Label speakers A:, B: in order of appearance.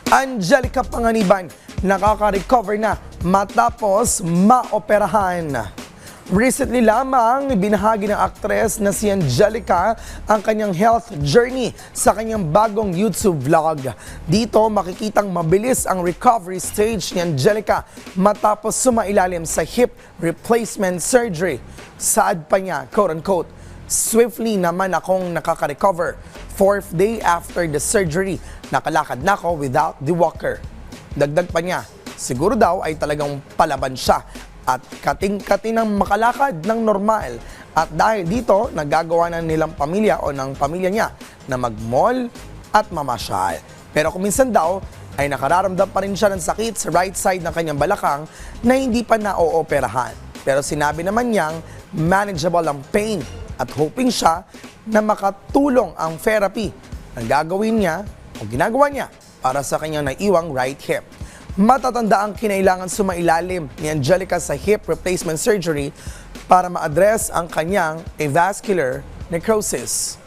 A: Angelica Panganiban, nakaka-recover na matapos maoperahan. Recently lamang, binahagi ng aktres na si Angelica ang kanyang health journey sa kanyang bagong YouTube vlog. Dito makikitang mabilis ang recovery stage ni Angelica matapos sumailalim sa hip replacement surgery. Saad pa niya, quote-unquote, "Swiftly naman akong nakaka-recover. 4th day after the surgery, nakalakad na ako without the walker." Dagdag pa niya, siguro daw ay talagang palaban siya at kating-kati ng makalakad ng normal. At dahil dito, nagagawa na nilang pamilya o ng pamilya niya na mag-mall at mamasyal. Pero kung minsan daw, ay nakararamdam pa rin siya ng sakit sa right side ng kanyang balakang na hindi pa na-ooperahan. Pero sinabi naman niyang manageable ang pain at hoping siya na makatulong ang therapy na gagawin niya o ginagawa niya para sa kanyang naiwang right hip. Matatanda ang kinailangan sumailalim ni Angelica sa hip replacement surgery para ma-address ang kanyang avascular necrosis.